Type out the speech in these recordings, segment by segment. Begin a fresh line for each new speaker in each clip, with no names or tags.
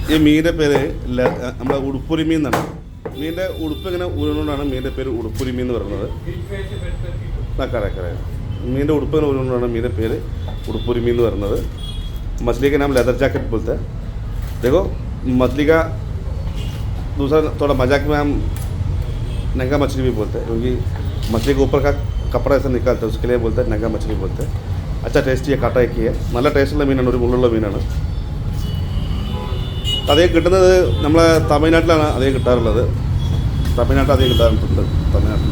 ഈ മീനിൻ്റെ പേര് നമ്മുടെ ഉടുപ്പുരി മീൻ എന്നാണ്. മീനിൻ്റെ ഉടുപ്പ് ഇങ്ങനെ ഉരുകൊണ്ടാണ് മീനിൻ്റെ പേര് ഉടുപ്പുരി മീൻ എന്ന് പറയുന്നത്. കറേ മീനിൻ്റെ ഉടുപ്പ് ഇങ്ങനെ ഉരുകൊണ്ടാണ് മീനിൻ്റെ പേര് उड़पुरी मीन वर्णद मछली का नाम लेदर जैकेट बोलते हैं. देखो मछली का दूसरा थोड़ा मजाक में हम नंगा मछली भी बोलते हैं, क्योंकि मछली के ऊपर का कपड़ा ऐसा निकालते हैं, उसके लिए बोलते हैं नंगा मछली बोलते हैं. अच्छा टेस्ट ये काटा एक ही है, നല്ല ടേസ്റ്റുള്ള മീനാണ്, ഒരു മുള്ളുള്ള മീനാണ്. അതേ കിട്ടുന്നത് നമ്മളെ തമിഴ്നാട്ടിലാണ് അതേ കിട്ടാറുള്ളത്. തമിഴ്നാട്ടിൽ അതേ കിട്ടാറുണ്ട്. തമിഴ്നാട്ടിൽ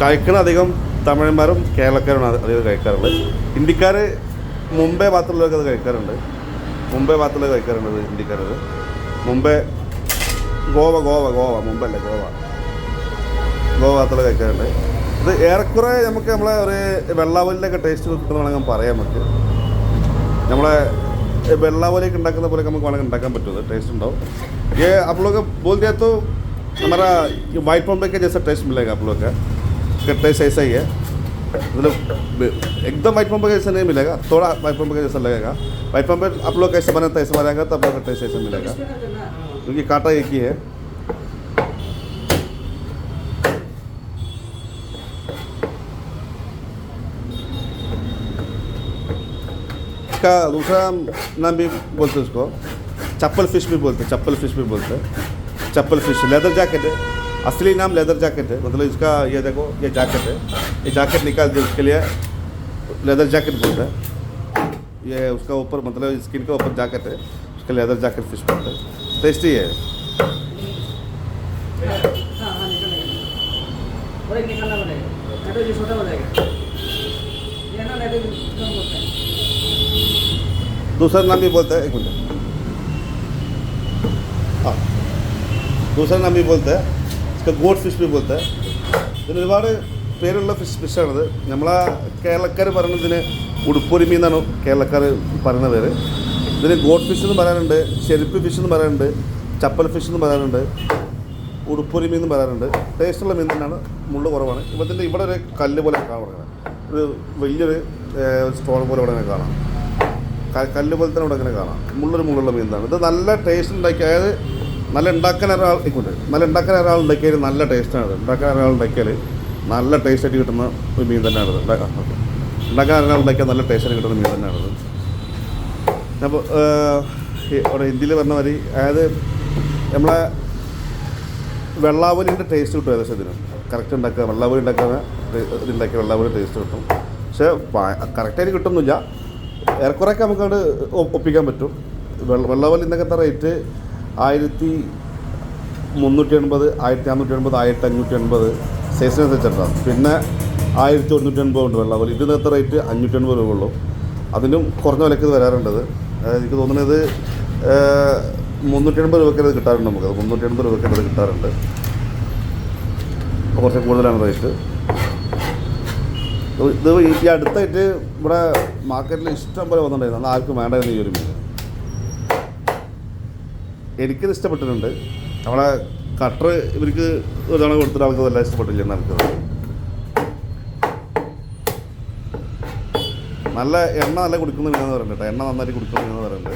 കഴിക്കണ അധികം തമിഴന്മാരും കേരളക്കാരുമാണ് അധികം കഴിക്കാറുള്ളത്. ഹിന്ദിക്കാർ മുംബൈ ഭാഗത്തുള്ളവർക്ക് അത് കഴിക്കാറുണ്ട്. മുംബൈ ഭാഗത്തുള്ളത് കഴിക്കാറുണ്ട് ഹിന്ദിക്കാരത്. മുംബൈ ഗോവ മുംബൈ അല്ലേ ഗോവ ഭാഗത്തുള്ള കഴിക്കാറുണ്ട്. ഇത് ഏറെക്കുറെ നമുക്ക് നമ്മളെ ഒരു വെള്ളാവലിൻ്റെയൊക്കെ ടേസ്റ്റ് കിട്ടുന്നതാണെങ്കിൽ പറയാം. നമുക്ക് നമ്മളെ വെള്ളാവലിയൊക്കെ ഉണ്ടാക്കുന്ന പോലെ നമുക്ക് വേണമെങ്കിൽ ഉണ്ടാക്കാൻ പറ്റും, टेस्ट ഉണ്ടാവും. ये आप लोग बोल दिया तो हमारा वाइट बॉम्बे के जैसा टेस्ट मिलेगा आप लोग का. इसका टेस्ट ऐसा ही है, मतलब एकदम वाइट बॉम्बे का जैसा नहीं मिलेगा, थोड़ा वाइट बॉम्बे का जैसा लगेगा. वाइट बॉम्बे आप लोग कैसे बनाते हैं ऐसा बनाएगा तो आप लोग का टेस्ट ऐसा मिलेगा, क्योंकि कांटा एक ही है. इसका दूसरा नाम भी बोलते हैं, उसको चप्पल फिश भी बोलते हैं. चप्पल फिश लेदर जैकेट है, असली नाम लेदर जैकेट है. मतलब इसका ये देखो ये जैकेट है, ये जैकेट निकाल दिया उसके लिए लेदर जैकेट बोलते हैं. ये उसका ऊपर मतलब स्किन के ऊपर जैकेट है, उसका लेदर जैकेट फिश बोलते हैं. टेस्टी है. दूसरा नाम भी बोलते हैं, एक मिनट, हाँ दूसरा नाम भी बोलते हैं, इसका गोट फिश भी बोलते हैं. ഇതിന് ഒരുപാട് പേരുള്ള ഫിഷാണിത്. നമ്മളെ കേരളക്കാർ പറയുന്നതിന് ഉടുപ്പുരി മീൻ എന്നാണ് കേരളക്കാർ പറയുന്ന പേര്. ഇതിന് ഗോട്ട് ഫിഷ് എന്ന് പറയാനുണ്ട്, ചെരുപ്പ് ഫിഷ് എന്ന് പറയാനുണ്ട്, ചപ്പൽ ഫിഷ് എന്ന് പറയാനുണ്ട്, ഉടുപ്പുരി മീൻ എന്ന് പറയാനുണ്ട്. ടേസ്റ്റുള്ള മീൻ തന്നെയാണ്, മുള്ളു കുറവാണ്. ഇതിൻ്റെ ഇവിടെ ഒരു കല്ല് പോലെ കാണാം, ഒരു വലിയൊരു സ്റ്റോൺ പോലെ ഇവിടെ കാണാം, കല്ല് പോലെ തന്നെ ഇവിടെ ഇങ്ങനെ കാണാം. മുള്ളുള്ള മീനാണ് ഇത്. നല്ല ടേസ്റ്റ് ഉണ്ടാക്കി, അതായത് നല്ല ഉണ്ടാക്കാൻ ഒരാളുണ്ടാക്കിയാൽ നല്ല ടേസ്റ്റാണ്. ഉണ്ടാക്കിയാൽ നല്ല ടേസ്റ്റായിട്ട് കിട്ടുന്ന ഒരു മീൻ തന്നെയാണിത്. ഉണ്ടാക്കാൻ ഒരാളുണ്ടാക്കിയാൽ നല്ല ടേസ്റ്റായിട്ട് കിട്ടുന്ന മീൻ തന്നെയാണിത്. അപ്പോൾ ഇവിടെ ഹിന്ദിയിൽ പറഞ്ഞ മാതിരി, അതായത് നമ്മളെ വെള്ളാവലിൻ്റെ ടേസ്റ്റ് കിട്ടും ഏകദേശം ഇതിന്. കറക്റ്റ് ഉണ്ടാക്കുക വെള്ളാവലി ഉണ്ടാക്കിയ വെള്ളാവലി ടേസ്റ്റ് കിട്ടും. പക്ഷേ കറക്റ്റായിട്ട് കിട്ടുന്നില്ല, ഏറെക്കുറെയൊക്കെ നമുക്കത് ഒപ്പിക്കാൻ പറ്റും. വെള്ളാവലി ഇന്നൊക്കെ റേറ്റ് 1380, 1480, 1580 സൈസിനനുസരിച്ചിട്ടാണ്. പിന്നെ 1180 ഉണ്ട് വെള്ളാവലി. ഇതിനകത്ത് റേറ്റ് 580 രൂപ ഉള്ളൂ. അതിനും കുറഞ്ഞ വിലക്ക് ഇത് വരാറുണ്ടത്. എനിക്ക് തോന്നുന്നത് 380 രൂപയ്ക്ക് അത് കിട്ടാറുണ്ട്. നമുക്കത് 380 രൂപയ്ക്ക് അത് കിട്ടാറുണ്ട്. കുറച്ച് കൂടുതലാണ് റേറ്റ്. ഇത് ഈ അടുത്തായിട്ട് ഇവിടെ മാർക്കറ്റിൽ ഇഷ്ടം പോലെ വന്നിട്ടുണ്ടായിരുന്നു. അത് ആർക്കും വേണ്ടായിരുന്നു ഈ ഒരു മീൻ. എനിക്കിത് ഇഷ്ടപ്പെട്ടിട്ടുണ്ട്. നമ്മളെ കട്ടർ ഇവർക്ക് ഒരു തവണ കൊടുത്തിട്ട് ആൾക്ക് വല്ല ഇഷ്ടപ്പെട്ടില്ല എന്നാണ്. നല്ല എണ്ണ കുടിക്കുന്ന മീനെന്ന് പറയുന്നുണ്ട് കേട്ടോ. എണ്ണ നന്നായിട്ട് കുടിക്കുന്ന മീനെന്ന് പറയുന്നുണ്ട്.